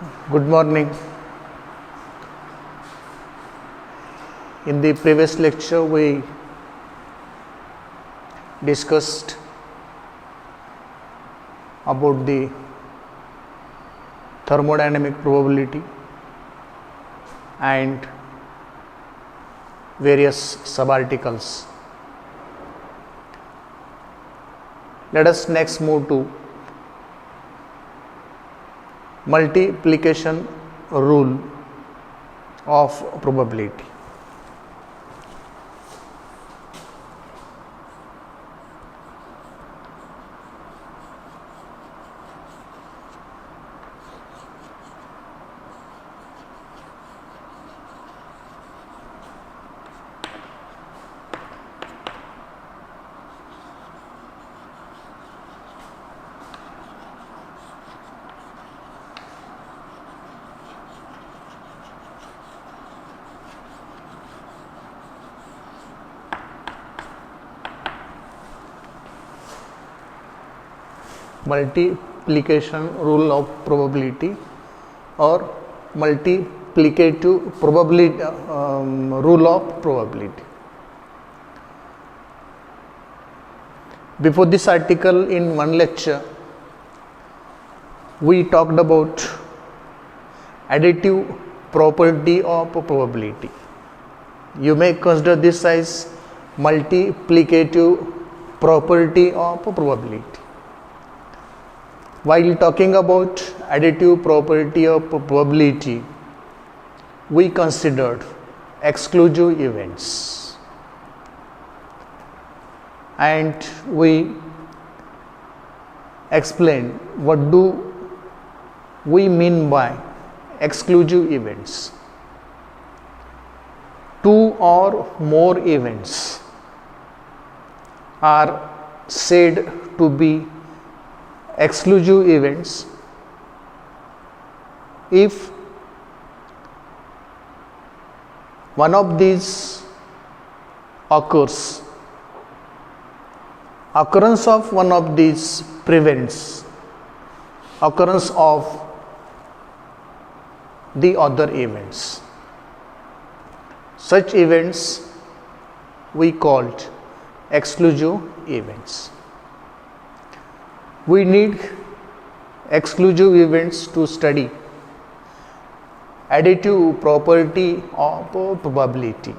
Good morning. In the previous lecture, we discussed about the thermodynamic probability and various subarticles. Let us next move to multiplication rule of probability. Multiplication rule of probability or multiplicative probability rule of probability. Before this article, in one lecture, we talked about additive property of probability. You may consider this as multiplicative property of probability. While talking about additive property of probability, we considered exclusive events, and we explained what do we mean by exclusive events. Two or more events are said to be exclusive events if one of these occurs, occurrence of one of these prevents occurrence of the other events. Such events we called exclusive events. We need exclusive events to study additive property of probability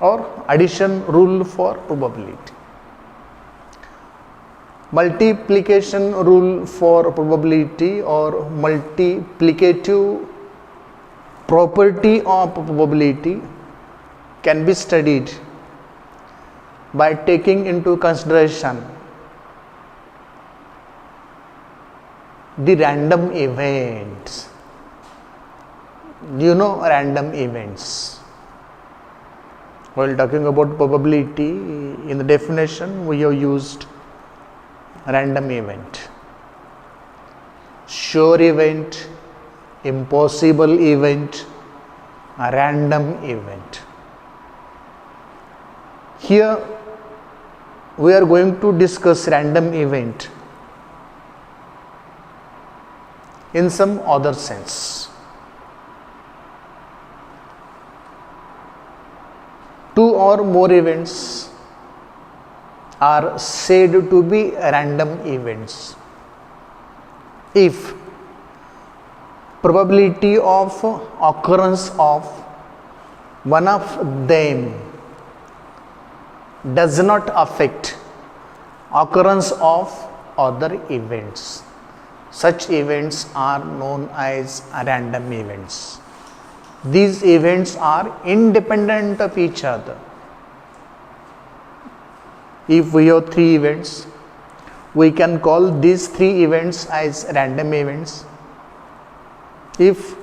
or addition rule for probability. Multiplication rule for probability or multiplicative property of probability can be studied by taking into consideration the random events. Do you know random events? While talking about probability, in the definition we have used random event, sure event, impossible event, a random event. Here we are going to discuss random event in some other sense. Two or more events are said to be random events if probability of occurrence of one of them does not affect occurrence of other events. Such events are known as random events. These events are independent of each other. If we have three events, we can call these three events as random events. If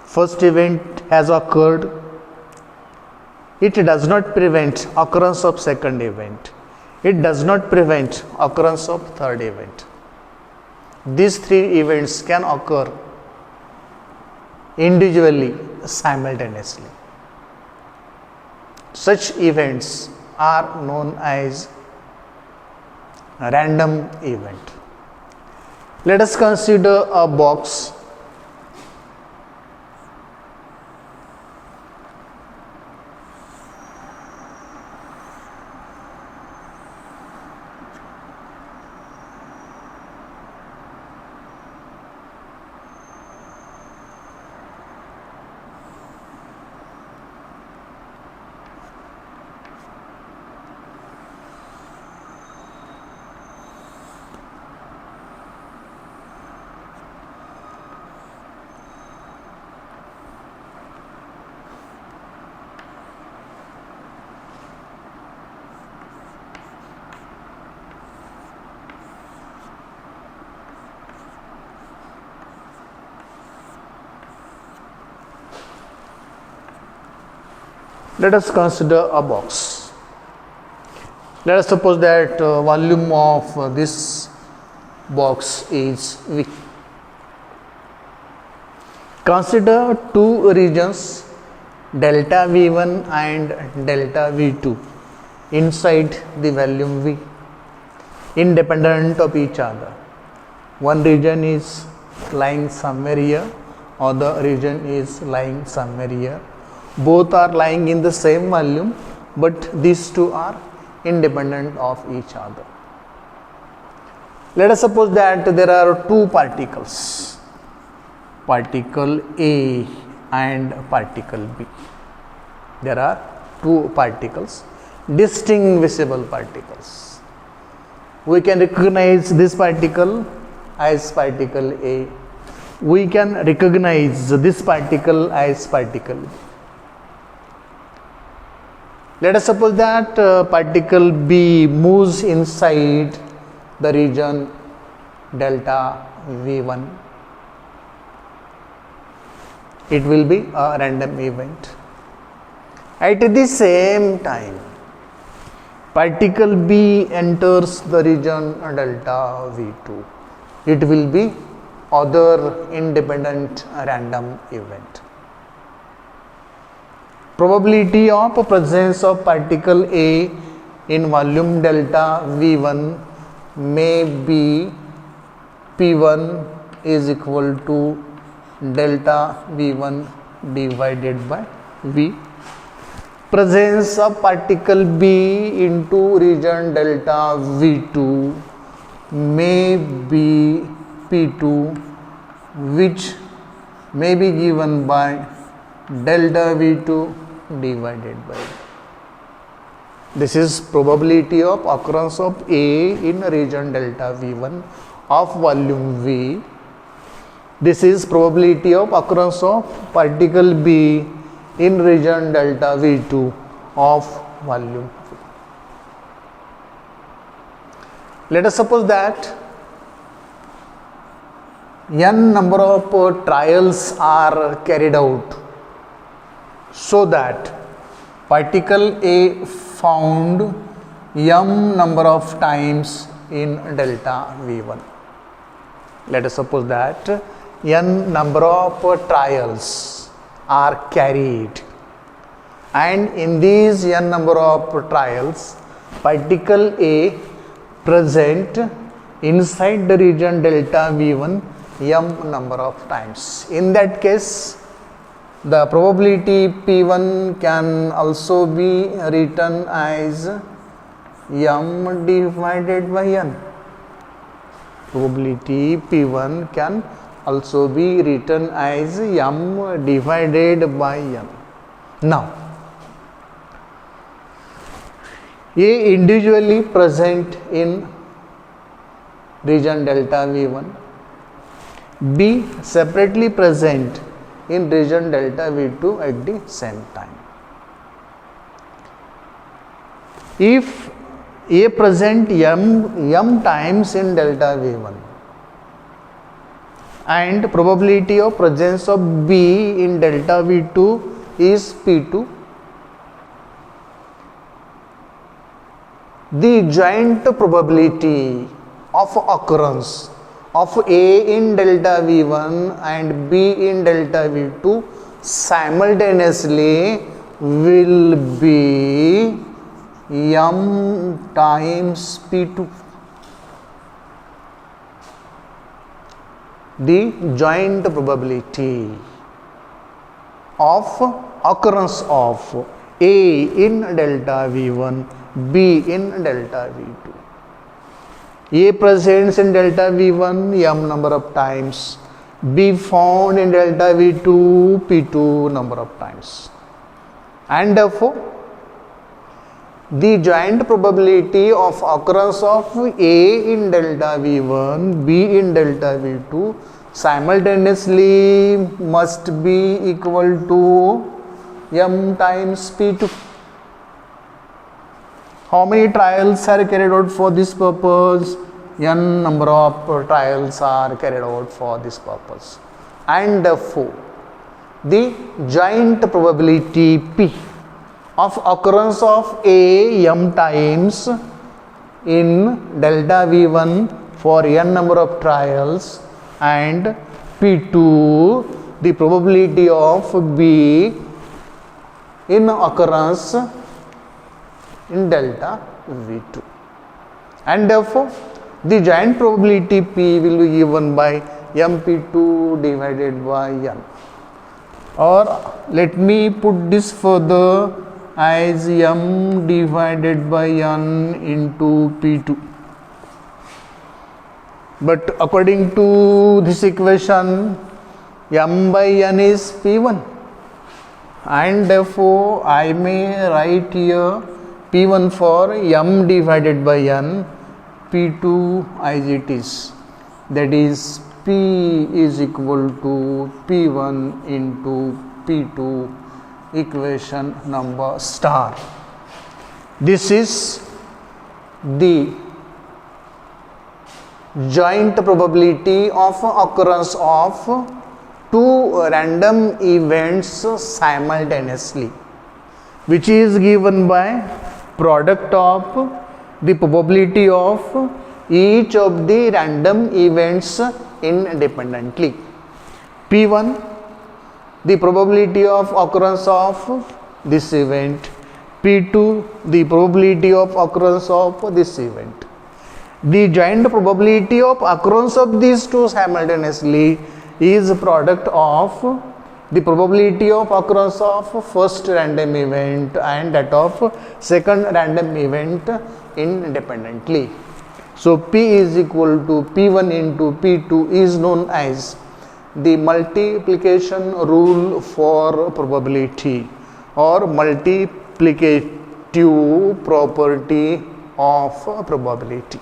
first event has occurred, it does not prevent occurrence of second event. It does not prevent occurrence of third event. These three events can occur individually, simultaneously. Such events are known as random event. Let us consider a box Let us consider a box. Let us suppose that volume of this box is V. Consider two regions, delta V1 and delta V2, inside the volume V, independent of each other. One region is lying somewhere here, other region is lying somewhere here. Both are lying in the same volume, but these two are independent of each other. Let us suppose that there are two particles, particle A and particle B. There are two particles, distinguishable particles. We can recognize this particle as particle A. We can recognize this particle as particle B. Let us suppose that particle B moves inside the region delta V1. It will be a random event. At the same time, particle B enters the region delta V2. It will be other independent random event. Probability of presence of particle A in volume delta V1 may be P1 is equal to delta V1 divided by V. Presence of particle B into region delta V2 may be P2, which may be given by delta V2 divided by V. This is probability of occurrence of A in region delta V1 of volume V. This is probability of occurrence of particle B in region delta V2 of volume V. Let us suppose that n number of trials are carried out so that particle A found m number of times in delta V1. Let us suppose that n number of trials are carried, and in these n number of trials, particle A present inside the region delta V1 m number of times. In that case, the probability P1 can also be written as m divided by n. Probability P1 can also be written as m divided by n. Now, A individually present in region delta V1, B separately present in region delta V2 at the same time. If A present m times in delta V1 and probability of presence of B in delta V2 is P2, the joint probability of occurrence of A in delta V1 and B in delta V2 simultaneously will be m times P2. The joint probability of occurrence of A in delta V1, B in delta V2. A presents in delta V1 m number of times, B found in delta V2 P2 number of times, and therefore the joint probability of occurrence of A in delta V1, B in delta V2 simultaneously must be equal to m times P2. How many trials are carried out for this purpose? N number of trials are carried out for this purpose, and therefore the joint probability P of occurrence of A m times in delta V1 for n number of trials, and P2 the probability of B in occurrence in delta V2, and therefore the joint probability P will be given by mp2 divided by n. Or let me put this further as m divided by n into P2. But according to this equation, m by n is P1, and therefore I may write here P1 for m divided by n, P2 as it is, that is P is equal to P1 into P2, equation number star. This is the joint probability of occurrence of two random events simultaneously, which is given by product of the probability of each of the random events independently. P1 the probability of occurrence of this event, P2 the probability of occurrence of this event. The joint probability of occurrence of these two simultaneously is product of the probability of occurrence of first random event and that of second random event independently. So P is equal to P1 into P2 is known as the multiplication rule for probability or multiplicative property of probability.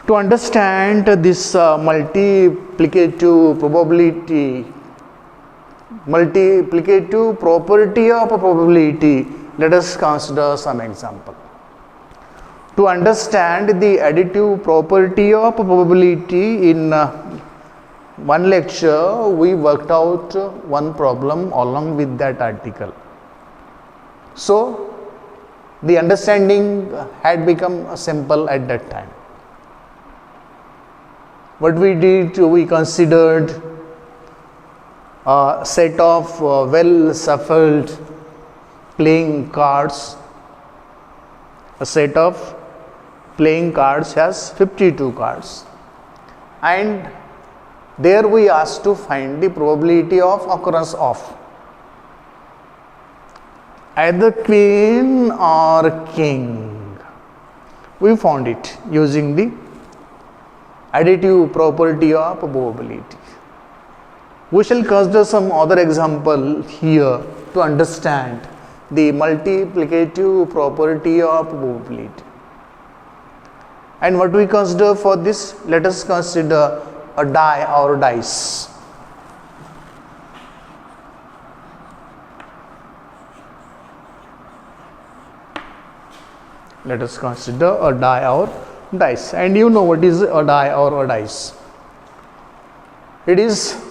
To understand this multiplicative property of probability, let us consider some example. To understand the additive property of probability, in one lecture we worked out one problem along with that article. So the understanding had become simple at that time. What we did, we considered a set of well shuffled playing cards. A set of playing cards has 52 cards, and there we asked to find the probability of occurrence of either queen or king. We found it using the additive property of probability. We shall consider some other example here to understand the multiplicative property of probability. And what we consider for this? Let us consider a die or dice. Let us consider a die or dice, and you know what is a die or a dice. It is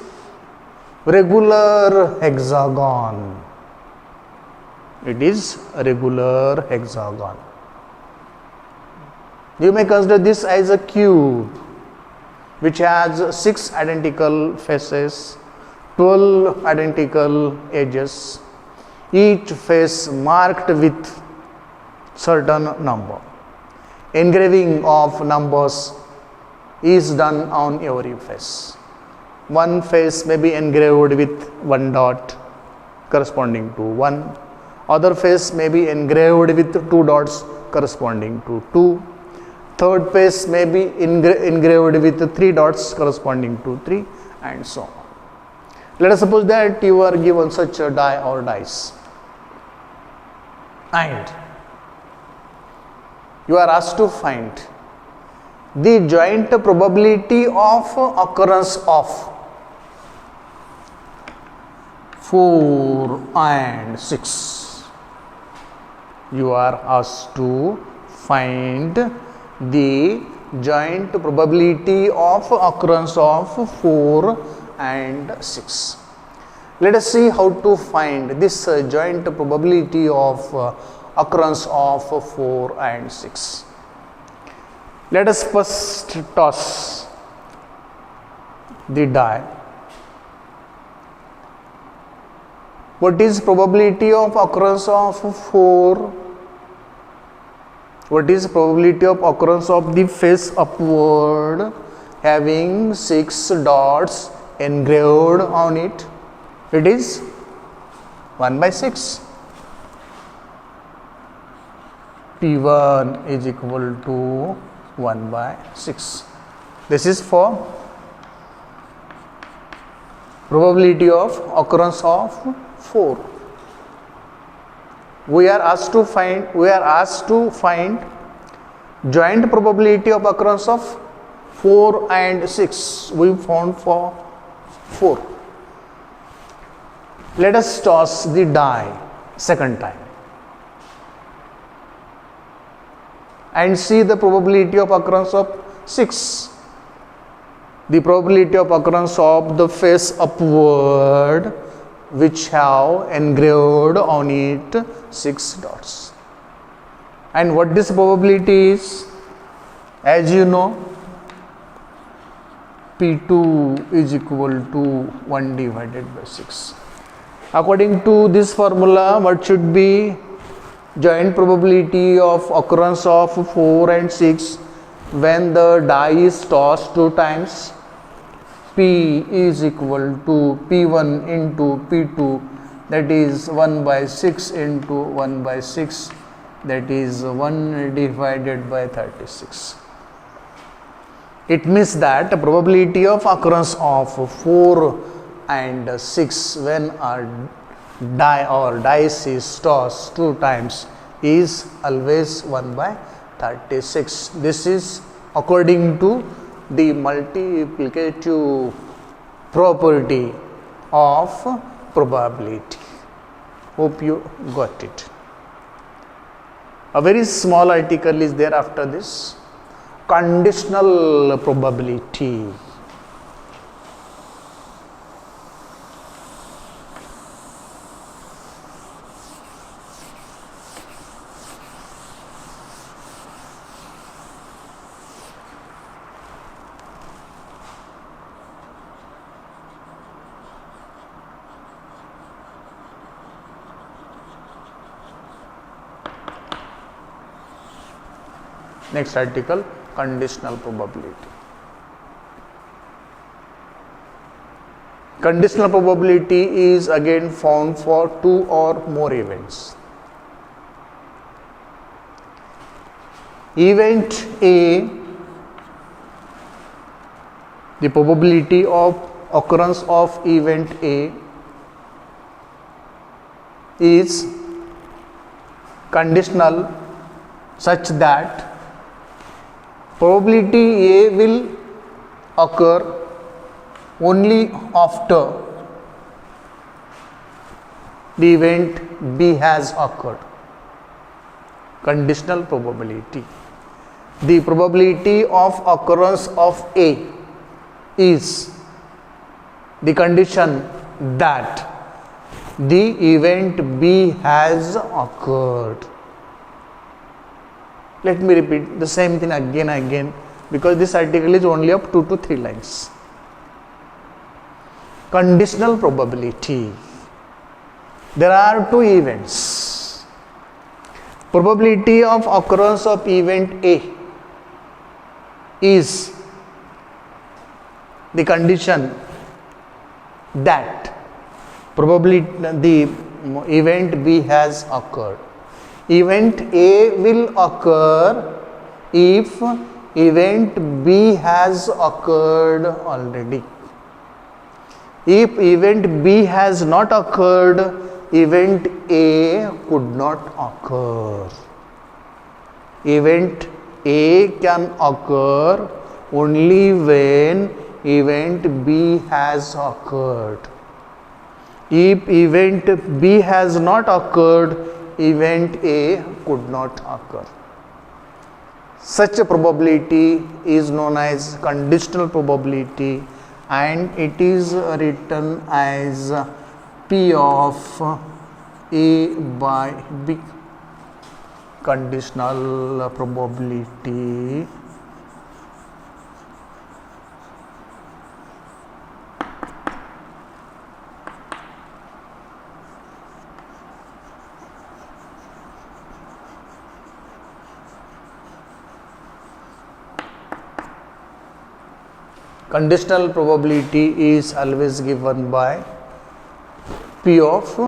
regular hexagon. It is a regular hexagon. You may consider this as a cube which has 6 identical faces, 12 identical edges, each face marked with certain number. Engraving of numbers is done on every face. One face may be engraved with 1 dot corresponding to 1. Other face may be engraved with 2 dots corresponding to 2. Third face may be engraved with 3 dots corresponding to 3, and so on. Let us suppose that you are given such a die or dice, and you are asked to find the joint probability of occurrence of 4 and 6. You are asked to find the joint probability of occurrence of 4 and 6. Let us see how to find this joint probability of occurrence of 4 and 6. Let us first toss the die. What is probability of occurrence of 4? What is probability of occurrence of the face upward having 6 dots engraved on it? It is 1 by 6. P1 is equal to 1 by 6. This is for probability of occurrence of 4. We are asked to find joint probability of occurrence of 4 and 6. We found for 4. Let us toss the die second time and see the probability of occurrence of 6. The probability of occurrence of the face upward which have engraved on it 6 dots. And what this probability is? As you know, P2 is equal to 1 divided by 6. According to this formula, what should be joint probability of occurrence of 4 and 6 when the die is tossed 2 times? P is equal to P1 into P2, that is 1 by 6 into 1 by 6, that is 1 divided by 36. It means that the probability of occurrence of 4 and 6 when a die or dice is tossed 2 times is always 1 by 36. This is according to the multiplicative property of probability. Hope you got it. A very small article is there after this. Conditional probability. Next article, conditional probability. Conditional probability is again found for 2 or more events. Event A, the probability of occurrence of event A is conditional such that probability A will occur only after the event B has occurred. Conditional probability. The probability of occurrence of A is the condition that the event B has occurred. Let me repeat the same thing again and again because this article is only of 2 to 3 lines. Conditional probability. There are 2 events. Probability of occurrence of event A is the condition that probably the event B has occurred. Event A will occur if event B has occurred already. If event B has not occurred, event A could not occur. Event A can occur only when event B has occurred. If event B has not occurred, event A could not occur. Such a probability is known as conditional probability and it is written as P of A by B. Conditional probability is always given by P of